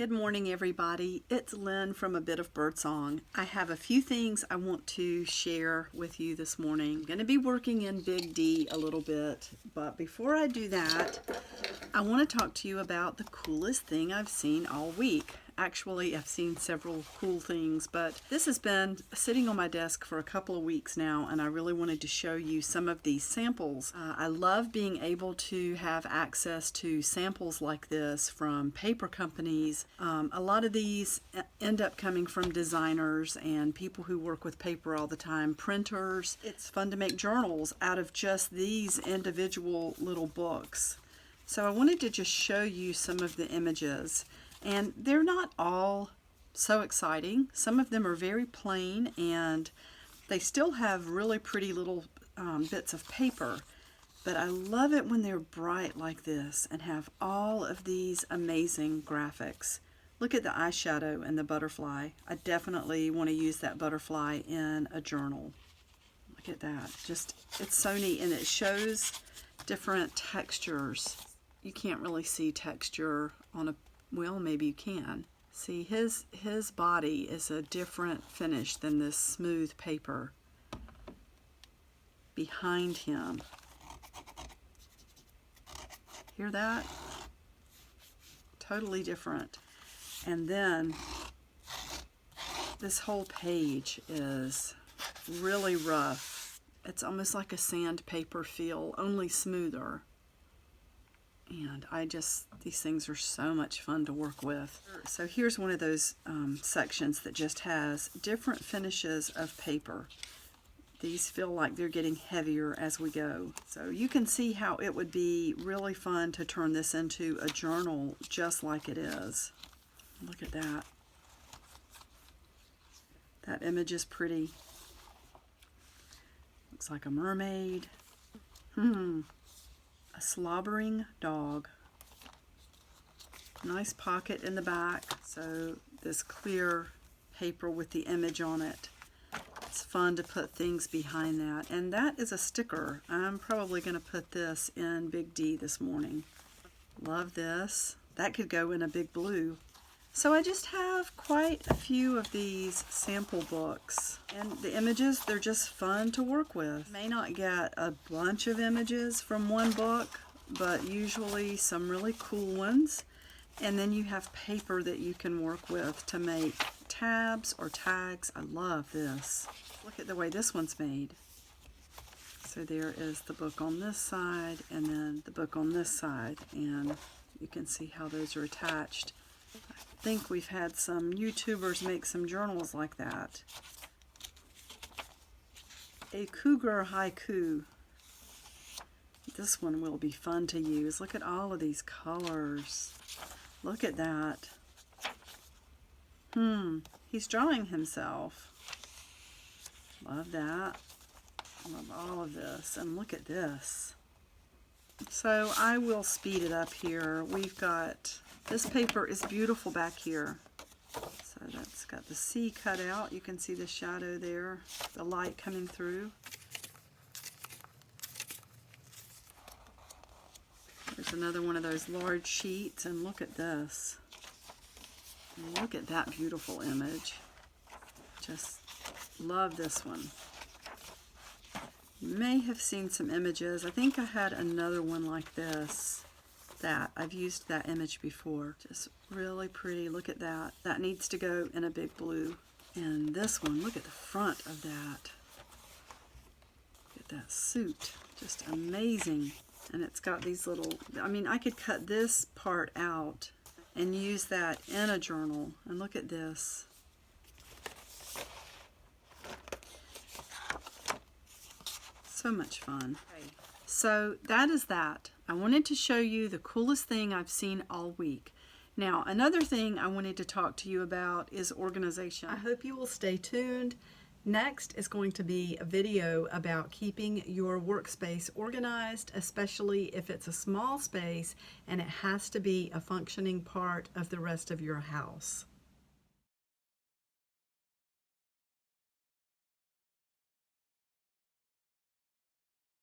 Good morning, everybody. It's Lynn from A Bit of Birdsong. I have a few things I want to share with you this morning. I'm going to be working in Big D a little bit, but before I do that, I want to talk to you about the coolest thing I've seen all week. Actually, I've seen several cool things, but this has been sitting on my desk for a couple of weeks now, and I really wanted to show you some of these samples. I love being able to have access to samples like this from paper companies. A lot of these end up coming from designers and people who work with paper all the time, printers. It's fun to make journals out of just these individual little books. So I wanted to just show you some of the images. And they're not all so exciting. Some of them are very plain and they still have really pretty little bits of paper. But I love it when they're bright like this and have all of these amazing graphics. Look at the eyeshadow and the butterfly. I definitely want to use that butterfly in a journal. Look at that. Just, it's so neat, and it shows different textures. You can't really see texture on a, well, maybe you can. See, his body is a different finish than this smooth paper behind him. Hear that? Totally different. And then this whole page is really rough. It's almost like a sandpaper feel, only smoother. And these things are so much fun to work with. So here's one of those sections that just has different finishes of paper. These feel like they're getting heavier as we go. So you can see how it would be really fun to turn this into a journal just like it is. Look at that. That image is pretty. Looks like a mermaid. A slobbering dog. Nice pocket in the back. So this clear paper with the image on it. It's fun to put things behind that. And that is a sticker. I'm probably going to put this in Big D this morning. Love this. That could go in a big blue. So I just have quite a few of these sample books, and the images, they're just fun to work with. You may not get a bunch of images from one book, but usually some really cool ones. And then you have paper that you can work with to make tabs or tags. I love this. Look at the way this one's made. So there is the book on this side and then the book on this side, and you can see how those are attached. I think we've had some YouTubers make some journals like that. A cougar haiku. This one will be fun to use. Look at all of these colors. Look at that. He's drawing himself. Love that. Love all of this. And look at this. So I will speed it up here. We've got, this paper is beautiful back here. So that's got the sea cut out. You can see the shadow there, the light coming through. There's another one of those large sheets, and look at this. Look at that beautiful image. Just love this one. You may have seen some images. I think I had another one like this. I've used that image before. Just really pretty. Look at that. That needs to go in a big blue. And this one, look at the front of that. Look at that suit. Just amazing. And it's got these little, I mean, I could cut this part out and use that in a journal. And look at this. So much fun. So that is that. I wanted to show you the coolest thing I've seen all week. Now, another thing I wanted to talk to you about is organization. I hope you will stay tuned. Next is going to be a video about keeping your workspace organized, especially if it's a small space and it has to be a functioning part of the rest of your house.